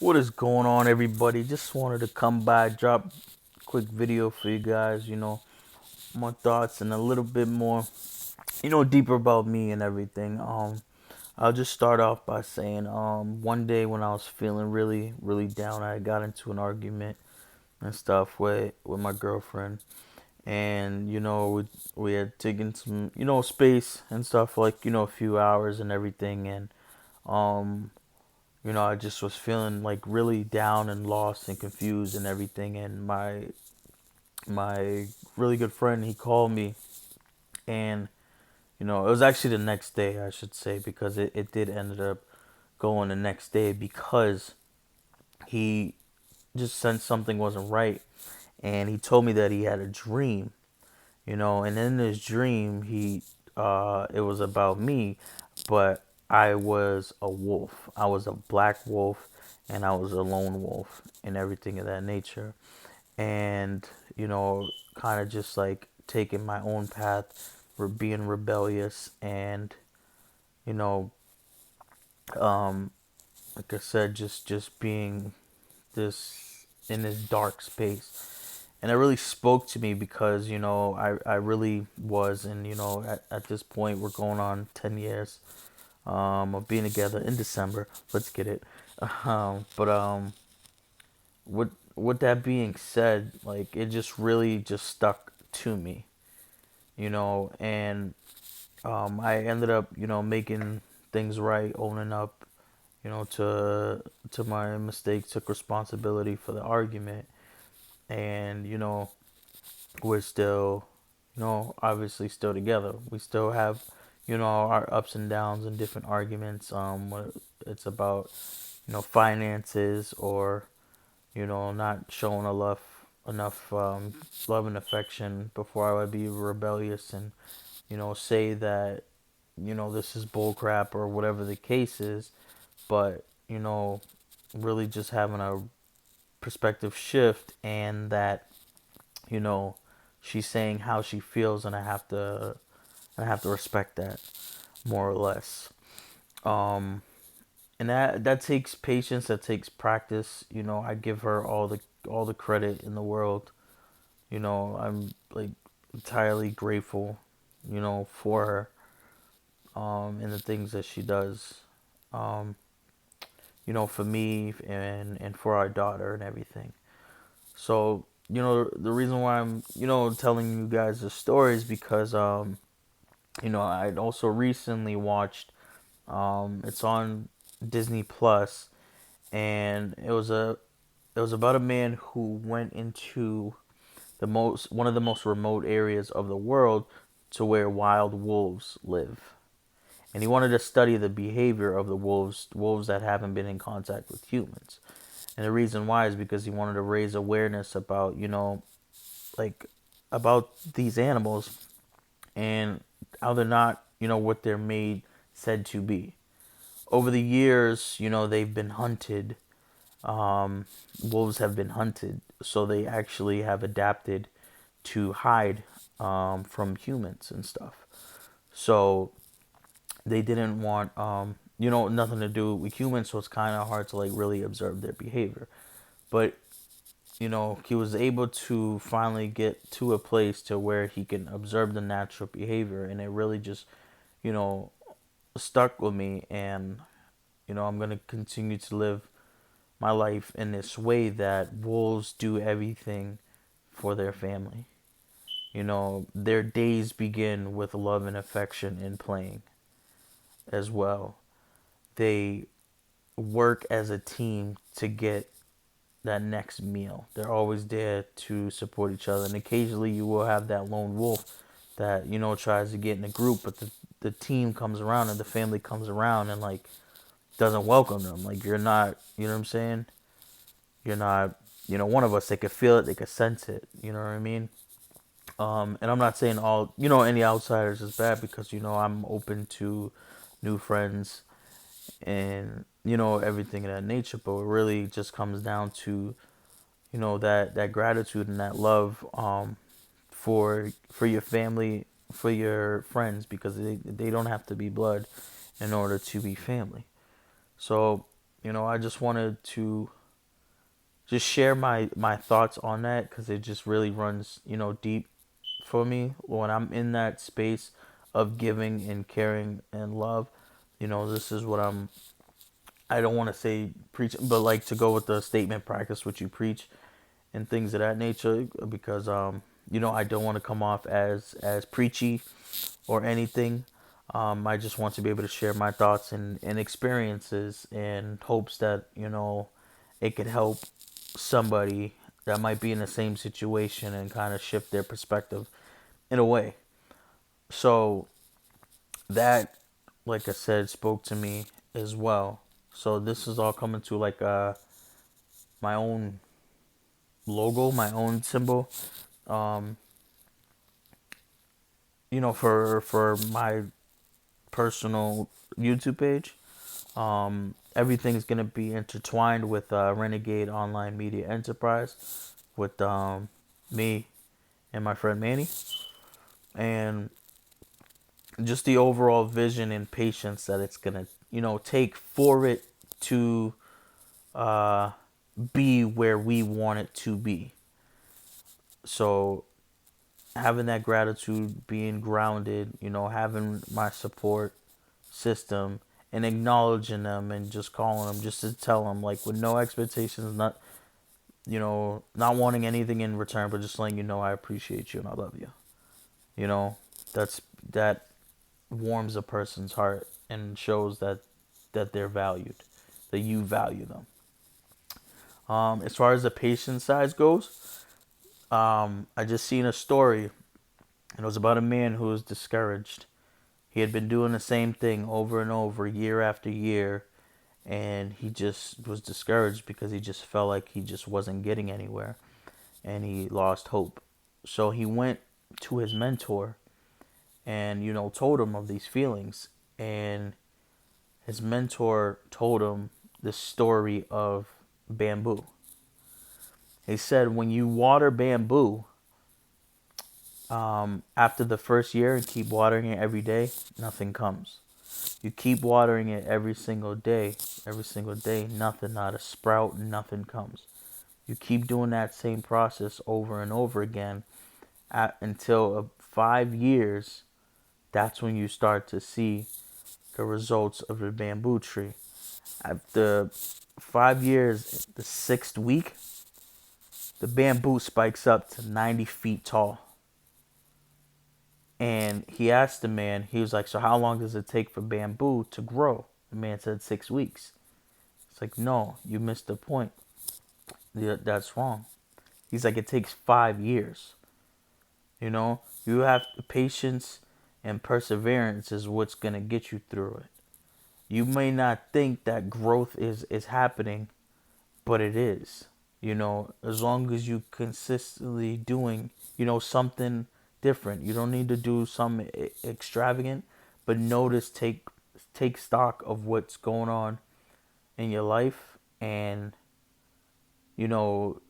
What is going on, everybody? Just wanted to come by, drop a quick video for you guys, my thoughts and a little bit more, deeper about me and everything. I'll just start off by saying, one day when I was feeling really, really down, I got into an argument and stuff with my girlfriend. And, we had taken some, space and stuff, like, a few hours and everything. And, um, I just was feeling like really down and lost and confused and everything. And my really good friend, he called me, and it was actually the next day, I should say, because it did ended up going the next day because he just sensed something wasn't right, and he told me that he had a dream, and in his dream it was about me, but I was a wolf. I was a black wolf, and I was a lone wolf and everything of that nature. And, kind of just like taking my own path, for being rebellious, and, you know, um, like I said, just being this in this dark space. And it really spoke to me because, I really was. And, at this point, we're going on 10 years of being together in December. Let's get it. But with that being said, like, it just really just stuck to me, and I ended up, making things right, owning up, to my mistake, took responsibility for the argument. And, we're still, obviously still together. We still have, our ups and downs and different arguments. When it's about, finances, or, not showing enough love and affection before I would be rebellious and, say that, this is bullcrap or whatever the case is. But, really just having a perspective shift, and that, you know, she's saying how she feels, and I have to respect that, more or less. Um, and that takes patience, that takes practice. I give her all the credit in the world. I'm like entirely grateful, for her, and the things that she does, um, for me, and for our daughter and everything. So, the reason why I'm, telling you guys the story is because, I'd also recently watched, it's on Disney Plus, and it was about a man who went into one of the most remote areas of the world, to where wild wolves live. And he wanted to study the behavior of the wolves that haven't been in contact with humans. And the reason why is because he wanted to raise awareness about, like, about these animals, and how they're not, what they're made said to be. Over the years, they've been hunted. Um, Wolves have been hunted, so they actually have adapted to hide, from humans and stuff. So they didn't want, nothing to do with humans, so it's kind of hard to like really observe their behavior. But, he was able to finally get to a place to where he can observe the natural behavior, and it really just, you know, stuck with me. And, I'm gonna continue to live my life in this way, that wolves do everything for their family. Their days begin with love and affection and playing as well. They work as a team to get that next meal. They're always there to support each other. And occasionally you will have that lone wolf that, tries to get in a group, but the team comes around, and the family comes around, and like doesn't welcome them. Like, you're not, you know what I'm saying? You're not, one of us, they could feel it, they could sense it. You know what I mean? And I'm not saying all, any outsiders is bad, because, I'm open to new friends, and, everything of that nature. But it really just comes down to, that gratitude and that love, for your family, for your friends, because they don't have to be blood in order to be family. So, I just wanted to just share my thoughts on that because it just really runs, deep for me when I'm in that space of giving and caring and love. This is what I don't want to say preach, but like to go with the statement, practice what you preach and things of that nature, because I don't want to come off as preachy or anything. I just want to be able to share my thoughts and experiences in hopes that it could help somebody that might be in the same situation and kind of shift their perspective in a way. So that, like I said, spoke to me as well. So this is all coming to like my own logo, my own symbol. Um, for my personal YouTube page. Everything's gonna be intertwined with Renegade Online Media Enterprise, with me and my friend Manny, and just the overall vision and patience that it's gonna take for it to uh, be where we want it to be. So having that gratitude, being grounded, having my support system and acknowledging them and just calling them just to tell them like with no expectations, not wanting anything in return, but just letting I appreciate you and I love you. You know, that warms a person's heart and shows that they're valued, that you value them. As far as the patient size goes, I just seen a story, and it was about a man who was discouraged. He had been doing the same thing over and over, year after year, and he just was discouraged because he just felt like he just wasn't getting anywhere, and he lost hope. So he went to his mentor and told him of these feelings, and his mentor told him the story of bamboo. He said when you water bamboo, after the first year and keep watering it every day, nothing comes. You keep watering it every single day, nothing, not a sprout, nothing comes. You keep doing that same process over and over again until 5 years. That's when you start to see the results of the bamboo tree. After 5 years, the sixth week, the bamboo spikes up to 90 feet tall. And he asked the man, he was like, so how long does it take for bamboo to grow? The man said 6 weeks. It's like, no, you missed the point. That's wrong. He's like, it takes 5 years. You have patience and perseverance is what's going to get you through it. You may not think that growth is happening, but it is. As long as you consistently doing, something different. You don't need to do some extravagant, but notice, take stock of what's going on in your life, and you know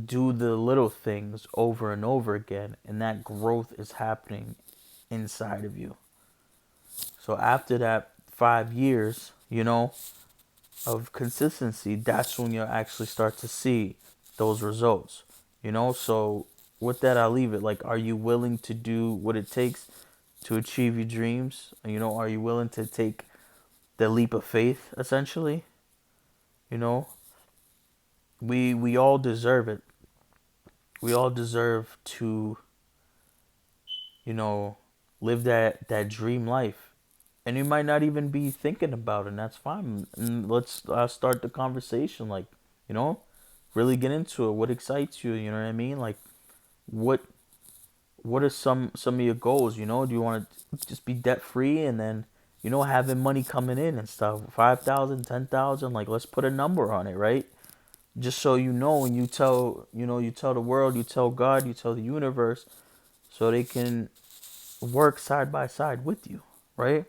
do the little things over and over again, and that growth is happening inside of you. So after that 5 years, of consistency, that's when you'll actually start to see those results. So with that, I'll leave it. Like, are you willing to do what it takes to achieve your dreams? Are you willing to take the leap of faith, essentially? You know, we all deserve it. We all deserve to, you know, live that dream life. And you might not even be thinking about it, and that's fine. And let's start the conversation. Like, you know, really get into it. What excites you? You know what I mean? Like, what what are some of your goals? Do you want to just be debt free and then having money coming in and stuff? 5,000, 10,000. Like, let's put a number on it, right? Just so and you tell the world, you tell God, you tell the universe, so they can work side by side with you, right?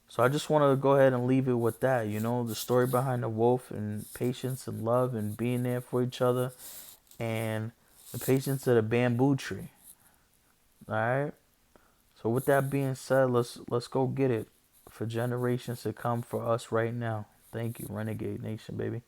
So I just want to go ahead and leave it with that. The story behind the wolf, and patience and love and being there for each other, and the patience of the bamboo tree. All right. So with that being said, let's go get it for generations to come, for us right now. Thank you, Renegade Nation, baby.